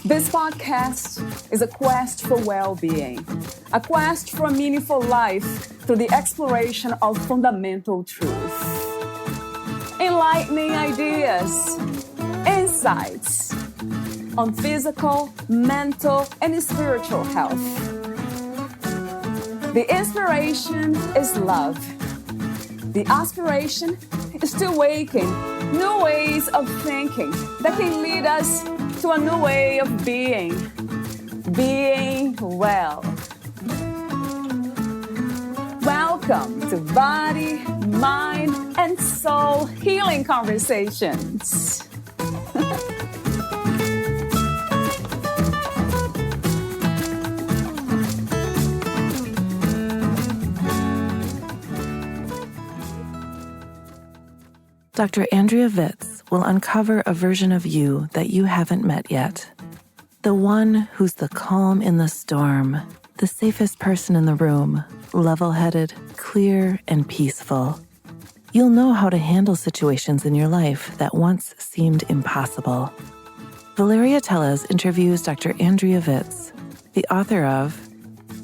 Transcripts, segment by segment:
This podcast is a quest for well-being, a quest for a meaningful life through the exploration of fundamental truth. Enlightening ideas, insights on physical, mental, and spiritual health. The inspiration is love. The aspiration is to awaken new ways of thinking that can lead us to a new way of being well. Welcome to Body, Mind, and Soul Healing Conversations. Dr. Andrea Vitz will uncover a version of you that you haven't met yet. The one who's the calm in the storm, the safest person in the room, level-headed, clear, and peaceful. You'll know how to handle situations in your life that once seemed impossible. Valeria Teles interviews Dr. Andrea Vitz, the author of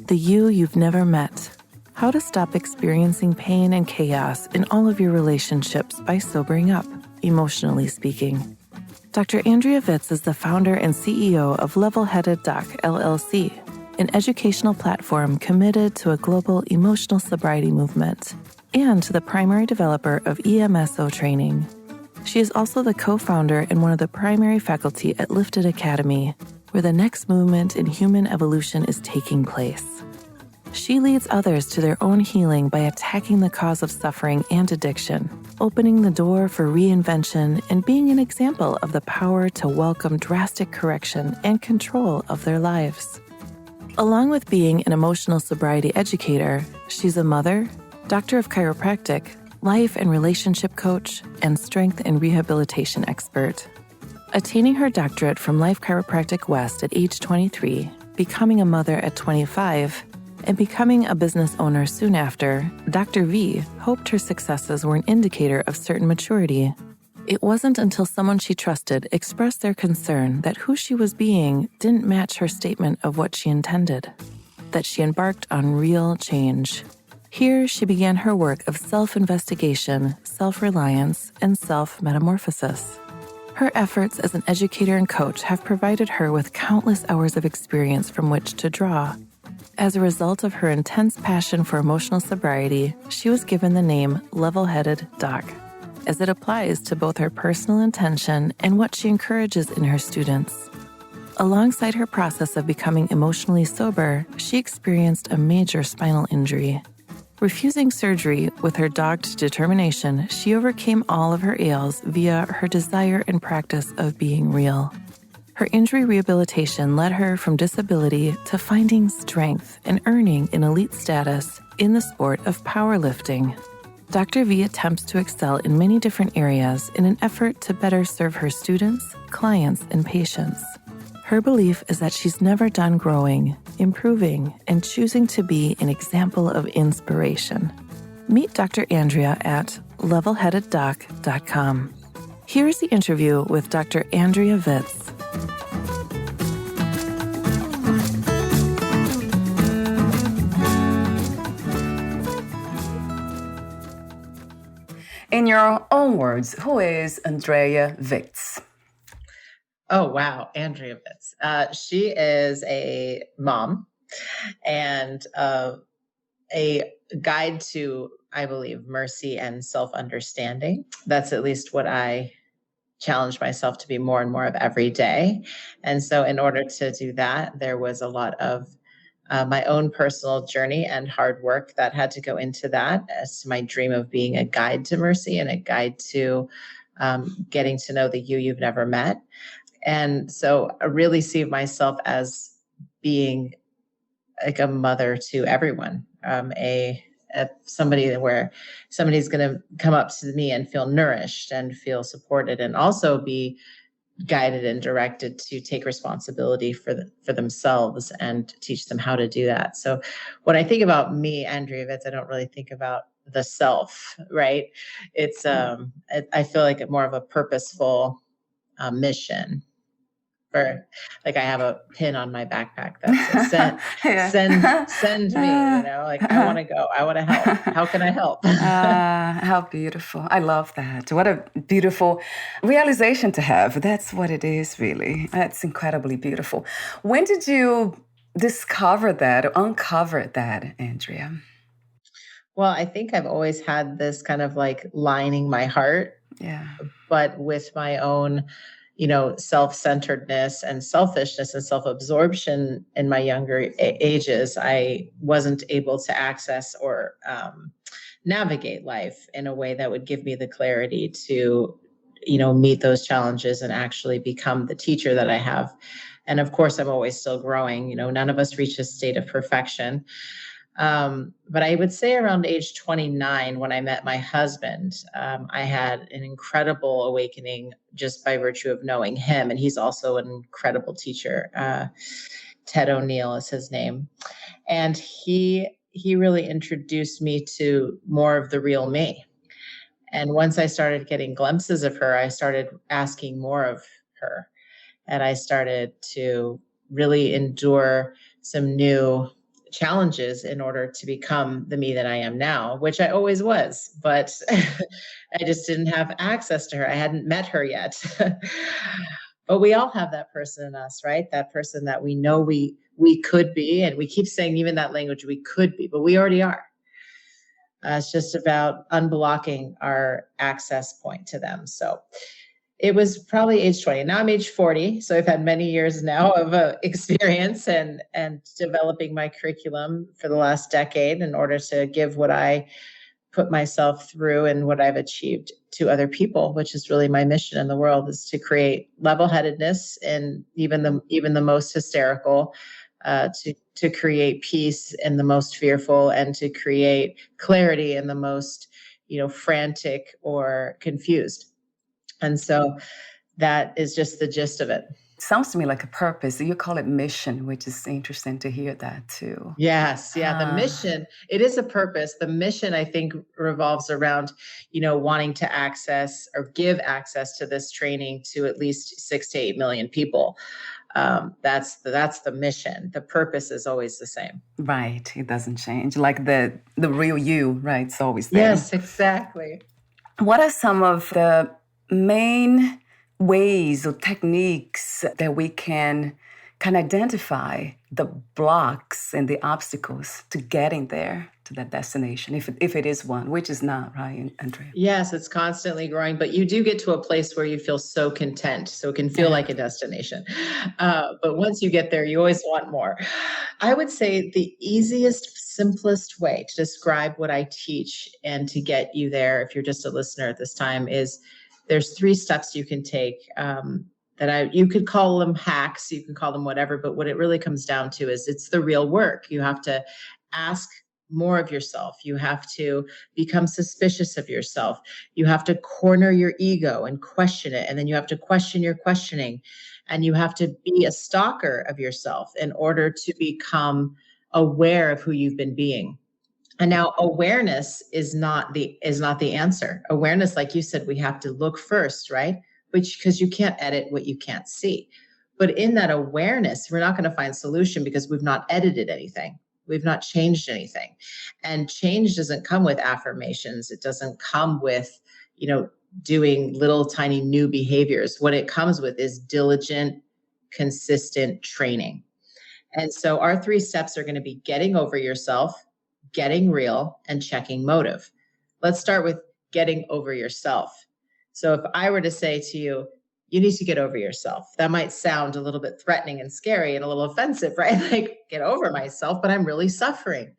The You You've Never Met: How to Stop Experiencing Pain and Chaos in All of Your Relationships by Sobering Up, Emotionally Speaking. Dr. Andrea Vitz is the founder and CEO of Levelheaded Doc, LLC, an educational platform committed to a global emotional sobriety movement, and the primary developer of EMSO Training. She is also the co-founder and one of the primary faculty at Lifted Academy, where the next movement in human evolution is taking place. She leads others to their own healing by attacking the cause of suffering and addiction, opening the door for reinvention, and being an example of the power to welcome drastic correction and control of their lives. Along with being an emotional sobriety educator, she's a mother, doctor of chiropractic, life and relationship coach, and strength and rehabilitation expert. Attaining her doctorate from Life Chiropractic West at age 23, becoming a mother at 25, and becoming a business owner soon after, Dr. V hoped her successes were an indicator of certain maturity. It wasn't until someone she trusted expressed their concern that who she was being didn't match her statement of what she intended, that she embarked on real change. Here, she began her work of self-investigation, self-reliance, and self-metamorphosis. Her efforts as an educator and coach have provided her with countless hours of experience from which to draw. As a result of her intense passion for emotional sobriety, she was given the name Levelheaded Doc, as it applies to both her personal intention and what she encourages in her students. Alongside her process of becoming emotionally sober, she experienced a major spinal injury. Refusing surgery with her dogged determination, she overcame all of her ails via her desire and practice of being real. Her injury rehabilitation led her from disability to finding strength and earning an elite status in the sport of powerlifting. Dr. V attempts to excel in many different areas in an effort to better serve her students, clients, and patients. Her belief is that she's never done growing, improving, and choosing to be an example of inspiration. Meet Dr. Andrea at levelheadeddoc.com. Here's the interview with Dr. Andrea Vitz. In your own words, who is Andrea Vitz? Oh, wow. Andrea Vitz. She is a mom and a guide to, I believe, mercy and self-understanding. That's at least what I challenge myself to be more and more of every day. And so in order to do that, there was a lot of my own personal journey and hard work that had to go into that, as to my dream of being a guide to mercy and a guide to getting to know the you you've never met. And so I really see myself as being like a mother to everyone, somebody where somebody's going to come up to me and feel nourished and feel supported, and also be guided and directed to take responsibility for themselves and teach them how to do that. So when I think about me, Andrea Vitz, I don't really think about the self, right? It's I feel like more of a purposeful mission. For like I have a pin on my backpack that says send me, like I want to go, I want to help. How can I help? How beautiful. I love that. What a beautiful realization to have. That's what it is, really. That's incredibly beautiful. When did you discover that or uncover that, Andrea? Well, I think I've always had this kind of like lining my heart, but with my own self-centeredness and selfishness and self-absorption in my younger ages, I wasn't able to access or navigate life in a way that would give me the clarity to, meet those challenges and actually become the teacher that I have. And of course, I'm always still growing. None of us reach a state of perfection. But I would say around age 29, when I met my husband, I had an incredible awakening just by virtue of knowing him. And he's also an incredible teacher. Ted O'Neill is his name. And he really introduced me to more of the real me. And once I started getting glimpses of her, I started asking more of her. And I started to really endure some new challenges in order to become the me that I am now, which I always was, but I just didn't have access to her. I hadn't met her yet. But we all have that person in us, right? That person that we know we could be. And we keep saying even that language, we could be, but we already are. It's just about unblocking our access point to them. So it was probably age 20. Now I'm age 40. So I've had many years now of experience and developing my curriculum for the last decade in order to give what I put myself through and what I've achieved to other people, which is really my mission in the world, is to create level-headedness in even the most hysterical, to create peace in the most fearful, and to create clarity in the most, frantic or confused. And so that is just the gist of it. Sounds to me like a purpose. You call it mission, which is interesting to hear that too. Yes. Yeah. The mission, it is a purpose. The mission, I think, revolves around, wanting to access or give access to this training to at least 6 to 8 million people. That's the mission. The purpose is always the same. Right. It doesn't change. Like the real you, right? It's always there. Yes, exactly. What are some of the main ways or techniques that we can identify the blocks and the obstacles to getting there, to that destination, if it is one, which is not, right, Andrea? Yes, it's constantly growing, but you do get to a place where you feel so content, so it can feel like a destination. But once you get there, you always want more. I would say the easiest, simplest way to describe what I teach and to get you there, if you're just a listener at this time, is there's 3 steps you can take you could call them hacks, you can call them whatever, but what it really comes down to is it's the real work. You have to ask more of yourself. You have to become suspicious of yourself. You have to corner your ego and question it. And then you have to question your questioning. And you have to be a stalker of yourself in order to become aware of who you've been being. And now awareness is not the answer. Awareness, like you said, we have to look first, right? Because you can't edit what you can't see. But in that awareness, we're not going to find solution because we've not edited anything. We've not changed anything. And change doesn't come with affirmations. It doesn't come with, doing little tiny new behaviors. What it comes with is diligent, consistent training. And so our 3 steps are going to be getting over yourself, getting real, and checking motive. Let's start with getting over yourself. So if I were to say to you, you need to get over yourself, that might sound a little bit threatening and scary and a little offensive, right? Like, get over myself, but I'm really suffering,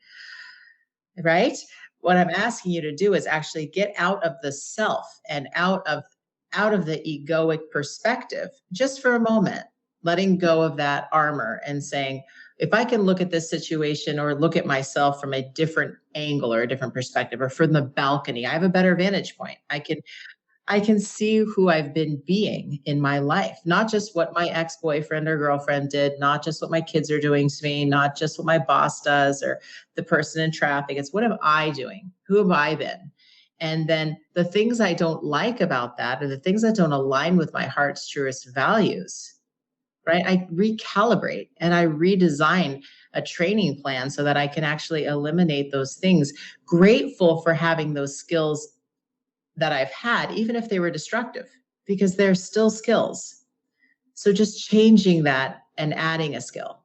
right? What I'm asking you to do is actually get out of the self and out of the egoic perspective just for a moment, letting go of that armor and saying, if I can look at this situation or look at myself from a different angle or a different perspective, or from the balcony, I have a better vantage point. I can see who I've been being in my life, not just what my ex-boyfriend or girlfriend did, not just what my kids are doing to me, not just what my boss does or the person in traffic. It's what am I doing? Who have I been? And then the things I don't like about that, or the things that don't align with my heart's truest values, right? I recalibrate and I redesign a training plan so that I can actually eliminate those things. Grateful for having those skills that I've had, even if they were destructive, because they're still skills. So just changing that and adding a skill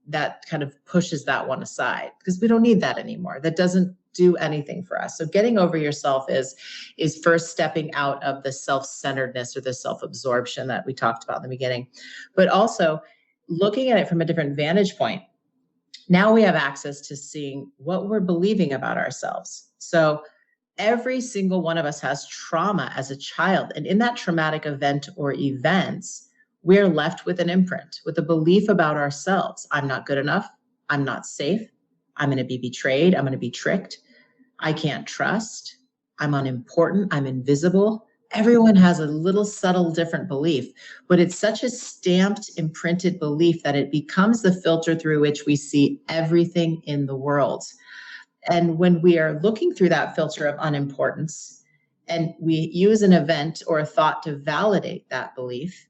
that kind of pushes that one aside, because we don't need that anymore. That doesn't do anything for us. So getting over yourself is first stepping out of the self-centeredness or the self-absorption that we talked about in the beginning, but also looking at it from a different vantage point. Now we have access to seeing what we're believing about ourselves. So every single one of us has trauma as a child. And in that traumatic event or events, we're left with an imprint, with a belief about ourselves. I'm not good enough. I'm not safe. I'm going to be betrayed. I'm going to be tricked. I can't trust. I'm unimportant. I'm invisible. Everyone has a little subtle different belief, but it's such a stamped, imprinted belief that it becomes the filter through which we see everything in the world. And when we are looking through that filter of unimportance and we use an event or a thought to validate that belief,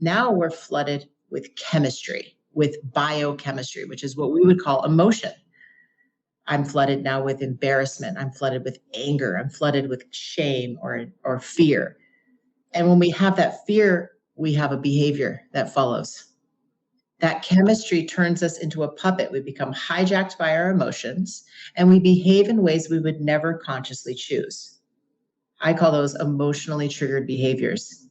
now we're flooded with chemistry, with biochemistry, which is what we would call emotion. I'm flooded now with embarrassment. I'm flooded with anger. I'm flooded with shame or fear. And when we have that fear, we have a behavior that follows. That chemistry turns us into a puppet. We become hijacked by our emotions and we behave in ways we would never consciously choose. I call those emotionally triggered behaviors.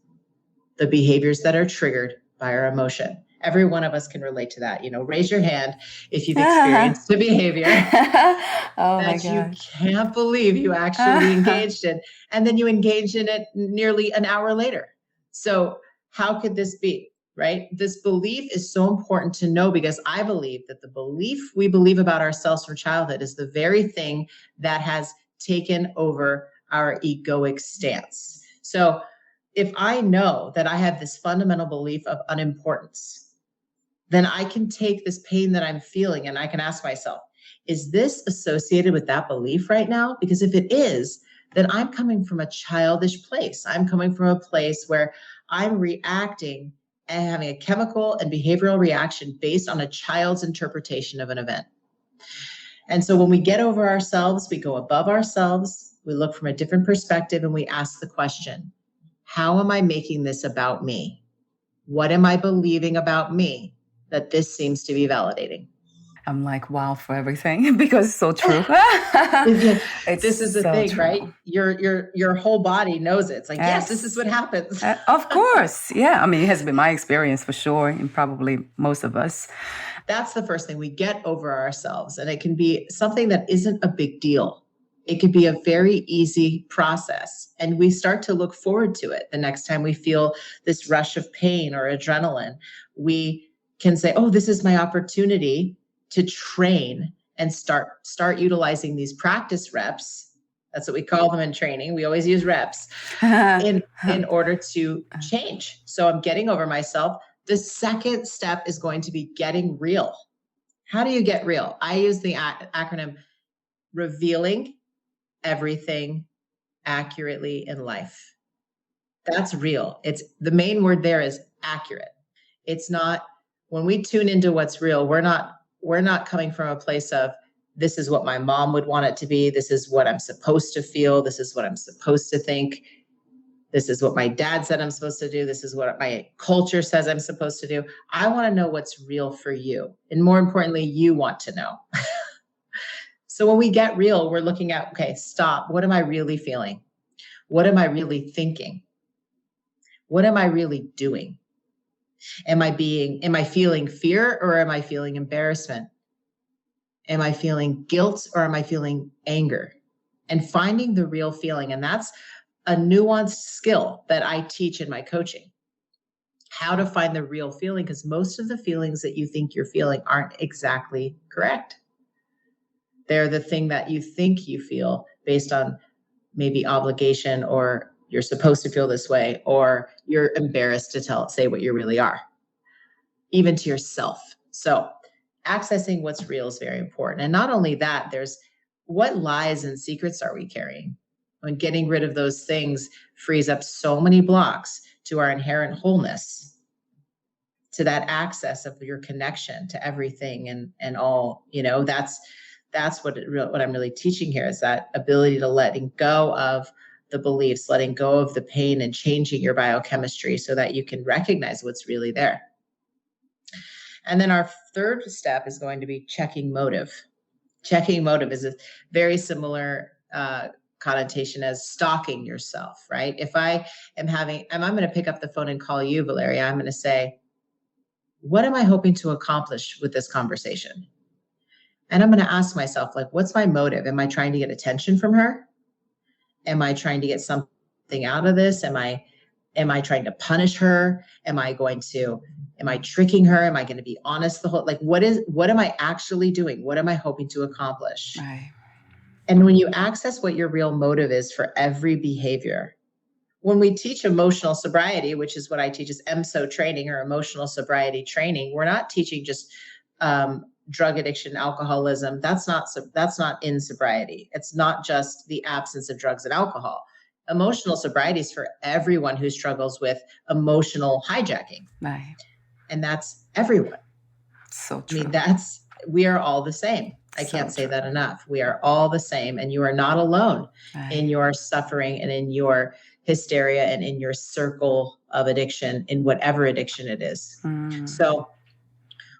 The behaviors that are triggered by our emotion. Every one of us can relate to that. Raise your hand if you've experienced a behavior that you can't believe you actually engaged in, and then you engage in it nearly an hour later. So how could this be, right? This belief is so important to know, because I believe that the belief we believe about ourselves from childhood is the very thing that has taken over our egoic stance. So if I know that I have this fundamental belief of unimportance, then I can take this pain that I'm feeling and I can ask myself, is this associated with that belief right now? Because if it is, then I'm coming from a childish place. I'm coming from a place where I'm reacting and having a chemical and behavioral reaction based on a child's interpretation of an event. And so when we get over ourselves, we go above ourselves, we look from a different perspective, and we ask the question, how am I making this about me? What am I believing about me that this seems to be validating? I'm like, wow, for everything, because it's so true. This is the so thing, true. Right? Your whole body knows it. It's like, yes, this is what happens. Of course. Yeah. I mean, it has been my experience for sure, and probably most of us. That's the first thing. We get over ourselves, and it can be something that isn't a big deal. It could be a very easy process, and we start to look forward to it. The next time we feel this rush of pain or adrenaline, we can say, oh, this is my opportunity to train and start utilizing these practice reps. That's what we call them in training. We always use reps in order to change. So I'm getting over myself. The second step is going to be getting real. How do you get real? I use the acronym revealing everything accurately in life. That's real. It's the main word there is accurate. It's not, when we tune into what's real, we're not coming from a place of, this is what my mom would want it to be. This is what I'm supposed to feel. This is what I'm supposed to think. This is what my dad said I'm supposed to do. This is what my culture says I'm supposed to do. I want to know what's real for you. And more importantly, you want to know. So when we get real, we're looking at, okay, stop. What am I really feeling? What am I really thinking? What am I really doing? Am I feeling fear, or am I feeling embarrassment? Am I feeling guilt, or am I feeling anger? And finding the real feeling. And that's a nuanced skill that I teach in my coaching. How to find the real feeling, because most of the feelings that you think you're feeling aren't exactly correct. They're the thing that you think you feel based on maybe obligation, or you're supposed to feel this way, or you're embarrassed to say what you really are, even to yourself. So accessing what's real is very important. And not only that, there's what lies and secrets are we carrying? When getting rid of those things frees up so many blocks to our inherent wholeness. that access of your connection to everything and all, that's what I'm really teaching here, is that ability to letting go of the beliefs, letting go of the pain, and changing your biochemistry so that you can recognize what's really there. And then our third step is going to be checking motive. Checking motive is a very similar connotation as stalking yourself, right? If I'm going to pick up the phone and call you, Valeria, I'm going to say, what am I hoping to accomplish with this conversation? And I'm going to ask myself, like, what's my motive? Am I trying to get attention from her? Am I trying to get something out of this? Am I trying to punish her? Am I tricking her? Am I going to be honest what am I actually doing? What am I hoping to accomplish? Right. And when you access what your real motive is for every behavior, when we teach emotional sobriety, which is what I teach, is EMSO training, or emotional sobriety training, we're not teaching just drug addiction, alcoholism. That's not in sobriety. It's not just the absence of drugs and alcohol. Emotional sobriety is for everyone who struggles with emotional hijacking. Right. And that's everyone. So true. I mean, we are all the same. I can't say that enough. We are all the same, and you are not alone in your suffering and in your hysteria and in your circle of addiction, in whatever addiction it is. So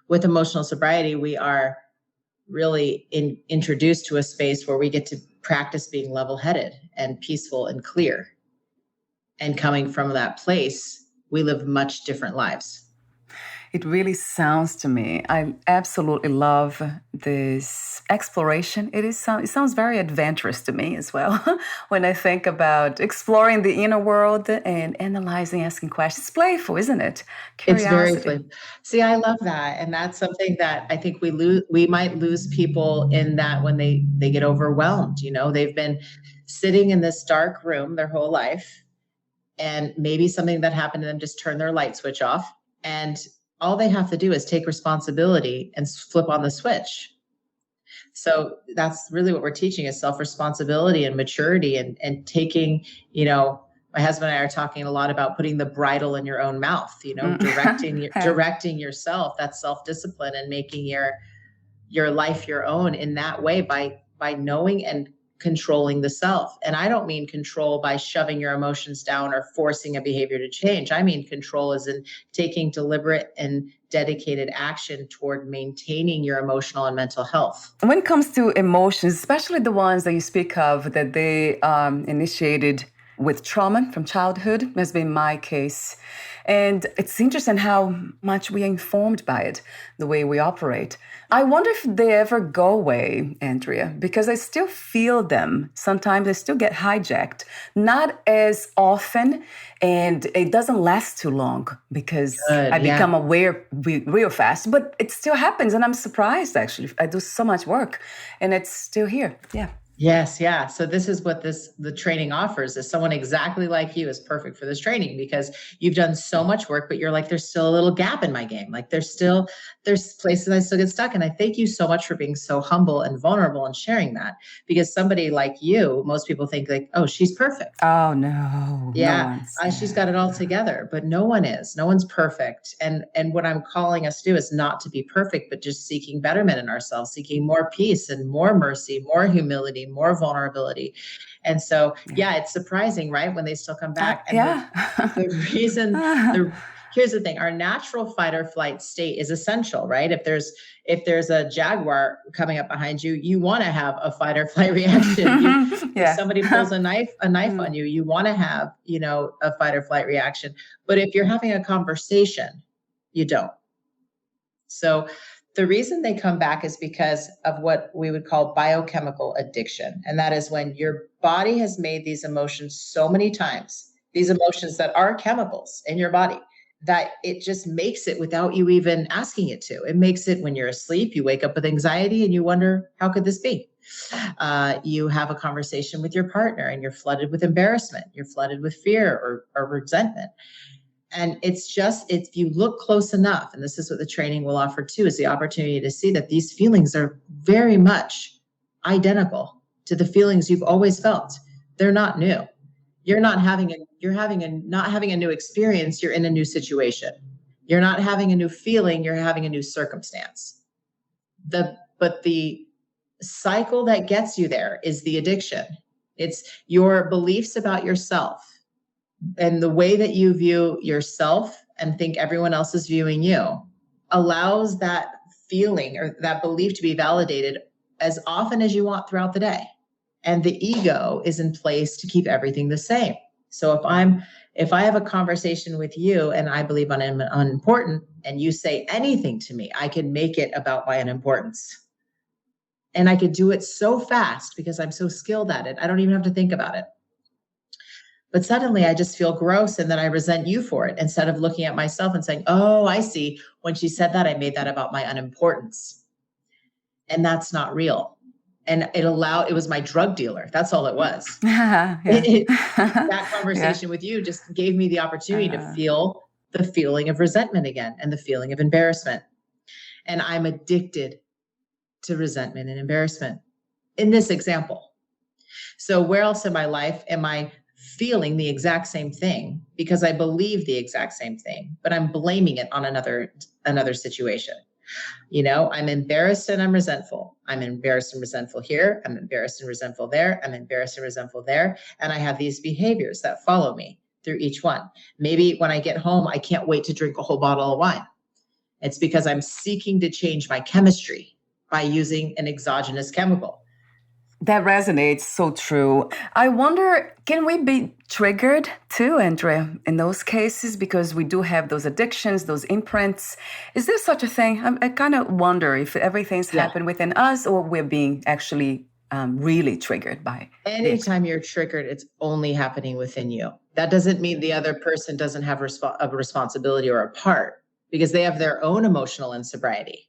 with emotional sobriety, we are really introduced to a space where we get to practice being level-headed and peaceful and clear. And coming from that place, we live much different lives. It really sounds to me, I absolutely love this exploration. It sounds very adventurous to me as well. When I think about exploring the inner world and analyzing, asking questions. It's playful, isn't it? Curiosity. It's very playful. See, I love that. And that's something that I think we might lose people in that when they get overwhelmed. They've been sitting in this dark room their whole life, and maybe something that happened to them just turned their light switch off, and all they have to do is take responsibility and flip on the switch. So that's really what we're teaching, is self-responsibility and maturity, and taking, my husband and I are talking a lot about putting the bridle in your own mouth, directing yourself. That's self-discipline, and making your life your own in that way by knowing and controlling the self. And I don't mean control by shoving your emotions down or forcing a behavior to change. I mean control as in taking deliberate and dedicated action toward maintaining your emotional and mental health. When it comes to emotions, especially the ones that you speak of that they initiated with trauma from childhood, has been my case. And it's interesting how much we are informed by it, the way we operate. I wonder if they ever go away, Andrea, because I still feel them. Sometimes I still get hijacked, not as often, and it doesn't last too long because I become aware real fast, but it still happens. And I'm surprised, actually. I do so much work and it's still here. Yeah. Yes. Yeah. So this is what the training offers, is someone exactly like you is perfect for this training, because you've done so much work, but you're like, there's still a little gap in my game. Like there's places I still get stuck. And I thank you so much for being so humble and vulnerable and sharing that, because somebody like you, most people think like, oh, she's perfect. Oh no. Yeah. She's got it all together, but no one is. No one's perfect. And what I'm calling us to do is not to be perfect, but just seeking betterment in ourselves, seeking more peace and more mercy, more humility, more vulnerability. And so, it's surprising, right? When they still come back. And the reason, here's the thing, our natural fight or flight state is essential, right? If there's a jaguar coming up behind you, you want to have a fight or flight reaction. If somebody pulls a knife on you, you want to have, a fight or flight reaction. But if you're having a conversation, you don't. So the reason they come back is because of what we would call biochemical addiction. And that is when your body has made these emotions so many times, these emotions that are chemicals in your body, that it just makes it without you even asking it to. It makes it when you're asleep, you wake up with anxiety and you wonder, how could this be? You have a conversation with your partner and you're flooded with embarrassment. You're flooded with fear or resentment. And it's just, if you look close enough, and this is what the training will offer too, is the opportunity to see that these feelings are very much identical to the feelings you've always felt. They're not new. You're not having a new experience. You're in a new situation. You're not having a new feeling, you're having a new circumstance. But the cycle that gets you there is the addiction. It's your beliefs about yourself and the way that you view yourself and think everyone else is viewing you allows that feeling or that belief to be validated as often as you want throughout the day. And the ego is in place to keep everything the same. So if I have a conversation with you and I believe I'm unimportant and you say anything to me, I can make it about my unimportance. And I could do it so fast because I'm so skilled at it. I don't even have to think about it. But suddenly I just feel gross and then I resent you for it instead of looking at myself and saying, oh, I see. When she said that, I made that about my unimportance. And that's not real. And it was my drug dealer. That's all it was. That conversation with you just gave me the opportunity to feel the feeling of resentment again and the feeling of embarrassment. And I'm addicted to resentment and embarrassment in this example. So where else in my life am I feeling the exact same thing because I believe the exact same thing, but I'm blaming it on another situation? You know, I'm embarrassed and I'm resentful. I'm embarrassed and resentful here. I'm embarrassed and resentful there. I'm embarrassed and resentful there. And I have these behaviors that follow me through each one. Maybe when I get home, I can't wait to drink a whole bottle of wine. It's because I'm seeking to change my chemistry by using an exogenous chemical. That resonates so true. I wonder, can we be triggered too, Andrea, in those cases? Because we do have those addictions, those imprints. Is there such a thing? I kind of wonder if everything's happened within us or we're being actually really triggered by it. Anytime you're triggered, it's only happening within you. That doesn't mean the other person doesn't have a responsibility or a part because they have their own emotional insobriety.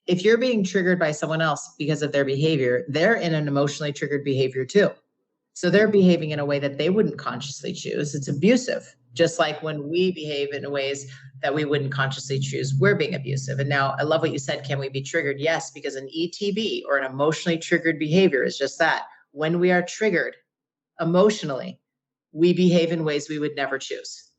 If you're being triggered by someone else because of their behavior, they're in an emotionally triggered behavior too. So they're behaving in a way that they wouldn't consciously choose. It's abusive. Just like when we behave in ways that we wouldn't consciously choose, we're being abusive. And now I love what you said. Can we be triggered? Yes, because an ETB or an emotionally triggered behavior is just that. When we are triggered emotionally, we behave in ways we would never choose.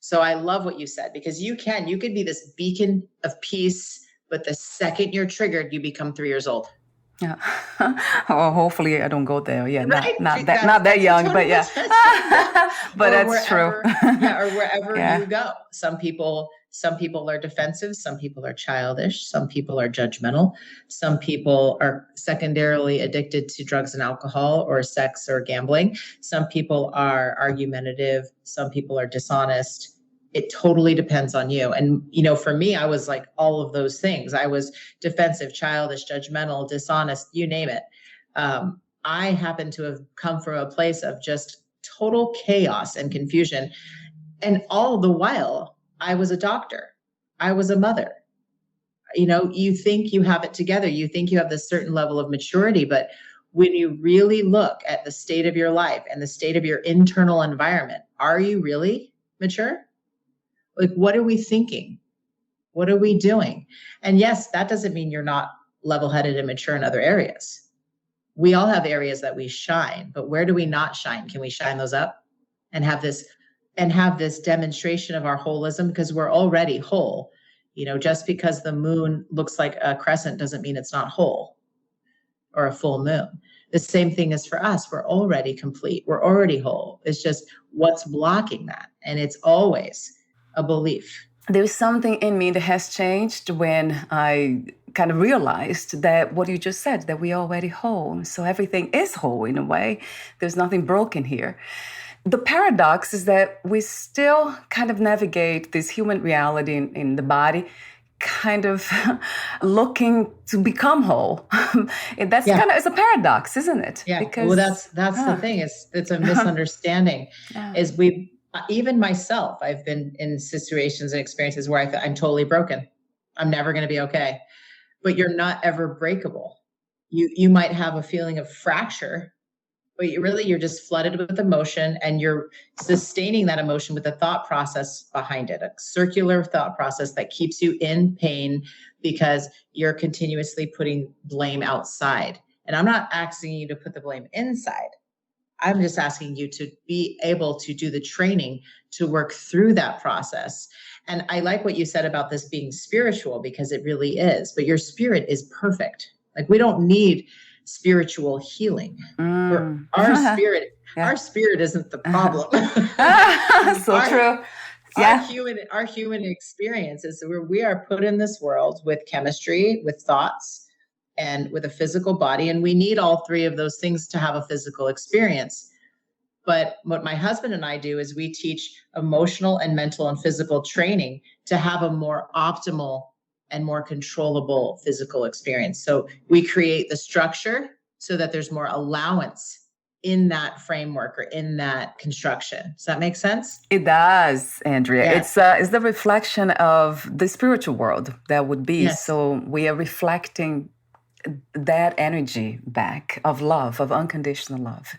So I love what you said because you could be this beacon of peace. But the second you're triggered, you become 3 years old. Yeah. Oh, hopefully I don't go there. Yeah, right? not that young, but yeah. But that's true. Or wherever you go. Some people are defensive. Some people are childish. Some people are judgmental. Some people are secondarily addicted to drugs and alcohol or sex or gambling. Some people are argumentative. Some people are dishonest. It totally depends on you. And, you know, for me, I was like all of those things. I was defensive, childish, judgmental, dishonest, you name it. I happen to have come from a place of just total chaos and confusion. And all the while, I was a doctor. I was a mother. You know, you think you have it together. You think you have this certain level of maturity. But when you really look at the state of your life and the state of your internal environment, are you really mature? Like, what are we thinking? What are we doing? And yes, that doesn't mean you're not level-headed and mature in other areas. We all have areas that we shine, but where do we not shine? Can we shine those up and have this demonstration of our holism? Because we're already whole. You know, just because the moon looks like a crescent doesn't mean it's not whole or a full moon. The same thing is for us. We're already complete. We're already whole. It's just what's blocking that. And it's always a belief. There's something in me that has changed when I kind of realized that what you just said, that we're already whole. So everything is whole in a way. There's nothing broken here. The paradox is that we still kind of navigate this human reality in the body, kind of looking to become whole. That's kind of, it's a paradox, isn't it? Yeah. Because, well, that's the thing. It's a misunderstanding. Even myself, I've been in situations and experiences where I'm totally broken. I'm never going to be okay. But you're not ever breakable. You might have a feeling of fracture, but you're just flooded with emotion and you're sustaining that emotion with a thought process behind it, a circular thought process that keeps you in pain because you're continuously putting blame outside. And I'm not asking you to put the blame inside. I'm just asking you to be able to do the training to work through that process. And I like what you said about this being spiritual, because it really is, but your spirit is perfect. Like, we don't need spiritual healing. For our spirit, our spirit isn't the problem. So true. Yeah. Our human experience is where we are put in this world with chemistry, with thoughts, and with a physical body. And we need all three of those things to have a physical experience. But what my husband and I do is we teach emotional and mental and physical training to have a more optimal and more controllable physical experience. So we create the structure so that there's more allowance in that framework or in that construction. Does that make sense? It does, Andrea. Yes. It's the reflection of the spiritual world that would be. Yes. So we are reflecting that energy back of love, of unconditional love.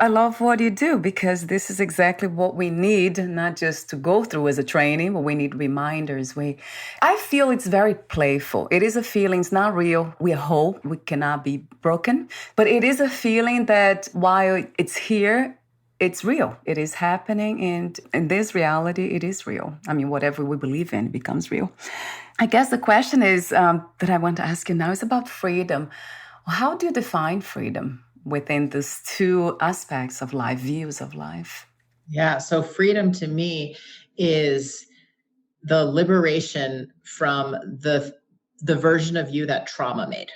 I love what you do, because this is exactly what we need, not just to go through as a training, but we need reminders. I feel it's very playful. It is a feeling, it's not real. We are whole, we cannot be broken, but it is a feeling that while it's here, it's real. It is happening, and in this reality, it is real. I mean, whatever we believe in becomes real. I guess the question is that I want to ask you now is about freedom. How do you define freedom within these two aspects of life, views of life? Yeah. So freedom to me is the liberation from the version of you that trauma made.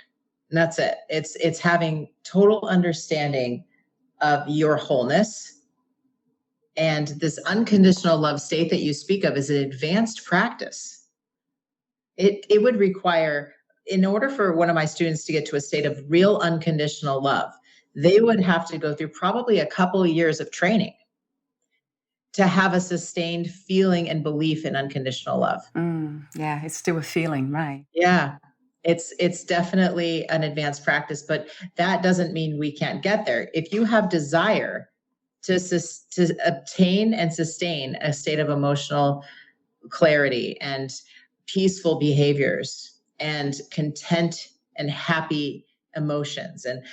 And that's it. It's having total understanding of your wholeness. And this unconditional love state that you speak of is an advanced practice. It would require, in order for one of my students to get to a state of real unconditional love, they would have to go through probably a couple of years of training to have a sustained feeling and belief in unconditional love. Yeah, it's still a feeling, right? Yeah, it's definitely an advanced practice, but that doesn't mean we can't get there. If you have desire to obtain and sustain a state of emotional clarity and peaceful behaviors and content and happy emotions, and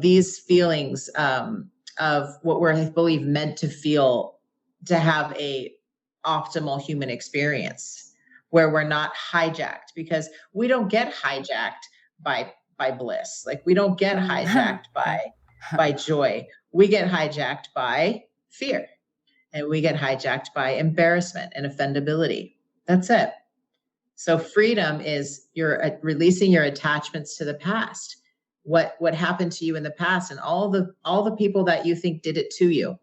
these feelings of what we're, I believe, meant to feel, to have a optimal human experience where we're not hijacked, because we don't get hijacked by bliss. Like, we don't get hijacked by joy. We get hijacked by fear, and we get hijacked by embarrassment and offendability. That's it. So freedom is you're releasing your attachments to the past. What happened to you in the past, and all the people that you think did it to you,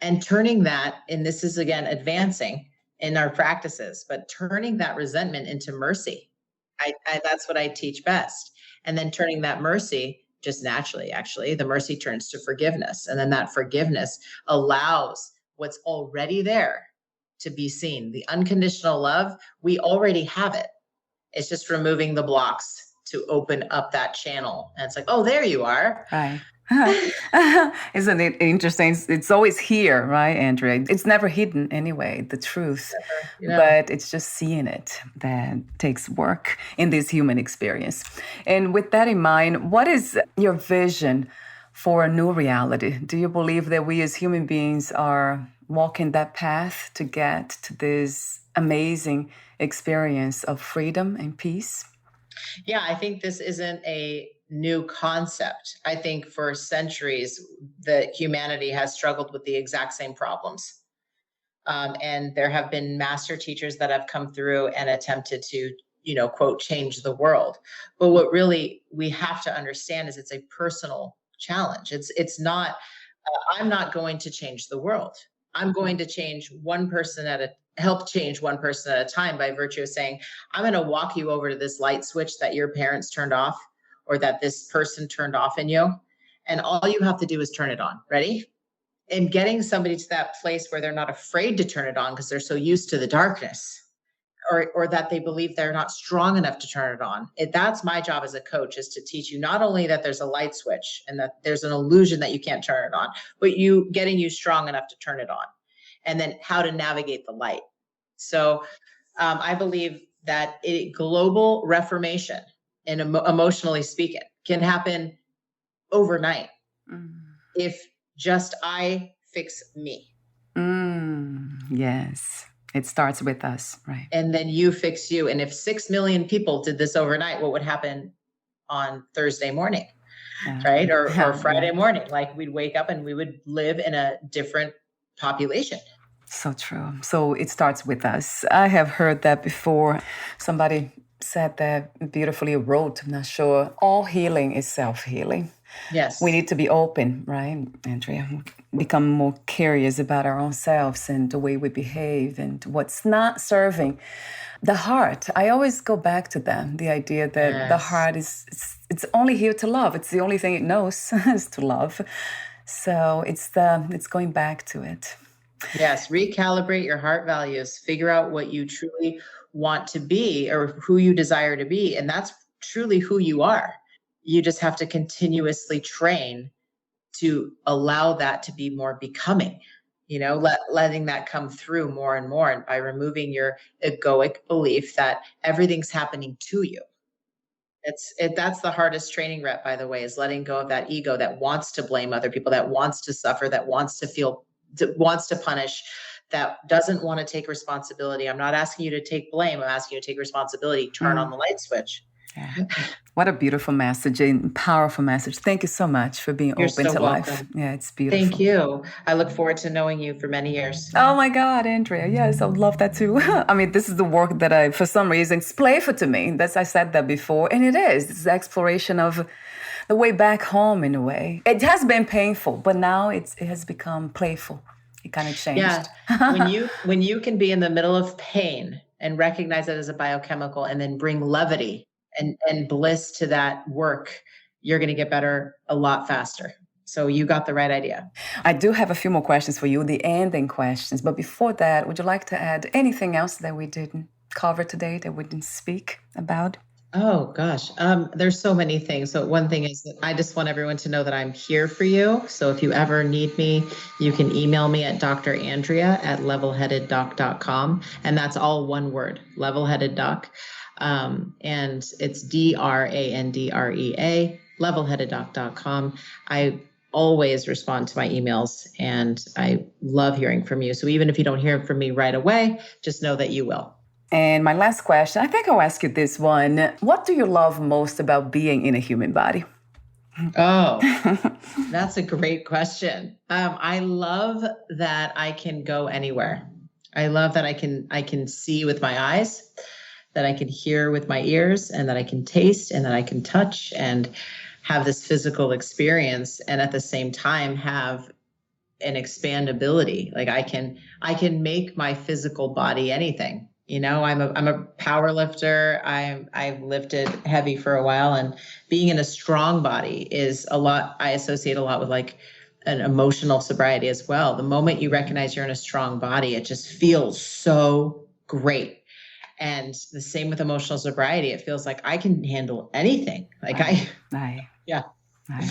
and turning that, and this is again advancing in our practices, but turning that resentment into mercy. I that's what I teach best. And then turning that mercy, just naturally, actually, the mercy turns to forgiveness. And then that forgiveness allows what's already there to be seen. The unconditional love, we already have it. It's just removing the blocks to open up that channel. And it's like, oh, there you are. Right. Isn't it interesting? It's always here, right, Andrea? It's never hidden anyway, the truth. Never, but it's just seeing it that takes work in this human experience. And with that in mind, what is your vision for a new reality? Do you believe that we as human beings are walking that path to get to this amazing experience of freedom and peace? Yeah, I think this isn't a new concept. I think for centuries, humanity has struggled with the exact same problems. And there have been master teachers that have come through and attempted to, quote, change the world. But what really we have to understand is it's a personal challenge. It's not, I'm not going to change the world. I'm going to change one person help change one person at a time by virtue of saying, I'm going to walk you over to this light switch that your parents turned off, or that this person turned off in you. And all you have to do is turn it on. Ready? And getting somebody to that place where they're not afraid to turn it on because they're so used to the darkness, or that they believe they're not strong enough to turn it on. That's my job as a coach, is to teach you not only that there's a light switch and that there's an illusion that you can't turn it on, but getting you strong enough to turn it on, and then how to navigate the light. So I believe that a global reformation, and emotionally speaking, can happen overnight if Just I fix me. Yes. It starts with us, right? And then you fix you. And if 6 million people did this overnight, what would happen on Thursday morning? Right? Or Friday morning? Like we'd wake up and we would live in a different population. So true. So it starts with us. I have heard that before. Somebody said that beautifully, wrote, I'm not sure, all healing is self-healing. Yes. We need to be open, right, Andrea? Become more curious about our own selves and the way we behave and what's not serving the heart. I always go back to that, the idea that the heart it's only here to love. It's the only thing it knows is to love. So it's going back to it. Yes, recalibrate your heart values. Figure out what you truly want to be or who you desire to be. And that's truly who you are. You just have to continuously train to allow that to be more becoming, letting that come through more and more, and by removing your egoic belief that everything's happening to you. That's the hardest training rep, by the way, is letting go of that ego that wants to blame other people, that wants to suffer, that wants to punish, that doesn't want to take responsibility. I'm not asking you to take blame. I'm asking you to take responsibility. Turn on the light switch. Yeah. What a beautiful message and powerful message. Thank you so much for being You're open so to welcome. life. Yeah, it's beautiful. Thank you. I look forward to knowing you for many years. Oh my God, Andrea. Yes, I would love that too. I mean, this is the work that for some reason, it's playful to me. I said that before, and it is. It's the exploration of the way back home in a way. It has been painful, but now it has become playful. It kind of changed. Yeah. When you can be in the middle of pain and recognize it as a biochemical and then bring levity and bliss to that work, you're going to get better a lot faster. So you got the right idea. I do have a few more questions for you, the ending questions. But before that, would you like to add anything else that we didn't cover today, that we didn't speak about? Oh, gosh. There's so many things. So one thing is that I just want everyone to know that I'm here for you. So if you ever need me, you can email me at drandrea@levelheadeddoc.com. And that's all one word, Levelheaded Doc. And it's DRANDREA, levelheadeddoc.com. I always respond to my emails and I love hearing from you. So even if you don't hear from me right away, just know that you will. And my last question, I think I'll ask you this one. What do you love most about being in a human body? Oh, that's a great question. I love that I can go anywhere. I love that I can see with my eyes, that I can hear with my ears, and that I can taste and that I can touch and have this physical experience, and at the same time have an expandability. Like I can make my physical body anything. I'm a power lifter. I've lifted heavy for a while, and being in a strong body is a lot. I associate a lot with like an emotional sobriety as well. The moment you recognize you're in a strong body, it just feels so great. And the same with emotional sobriety. It feels like I can handle anything. Yeah.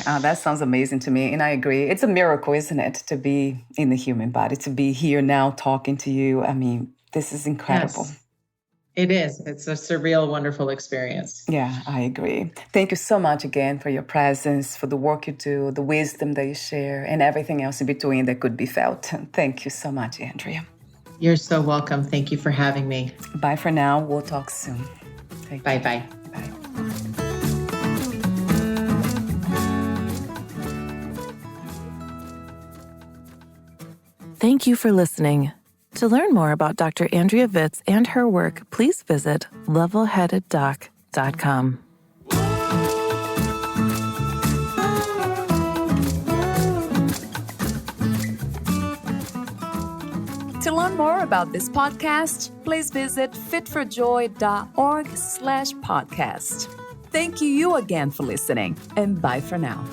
That sounds amazing to me. And I agree. It's a miracle, isn't it, to be in the human body, to be here now talking to you. I mean, this is incredible. Yes, it is. It's a surreal, wonderful experience. Yeah, I agree. Thank you so much again for your presence, for the work you do, the wisdom that you share, and everything else in between that could be felt. Thank you so much, Andrea. You're so welcome. Thank you for having me. Bye for now. We'll talk soon. Bye-bye. Bye. Thank you for listening. To learn more about Dr. Andrea Vitz and her work, please visit levelheadeddoc.com. To learn more about this podcast, please visit fitforjoy.org/podcast. Thank you again for listening, and bye for now.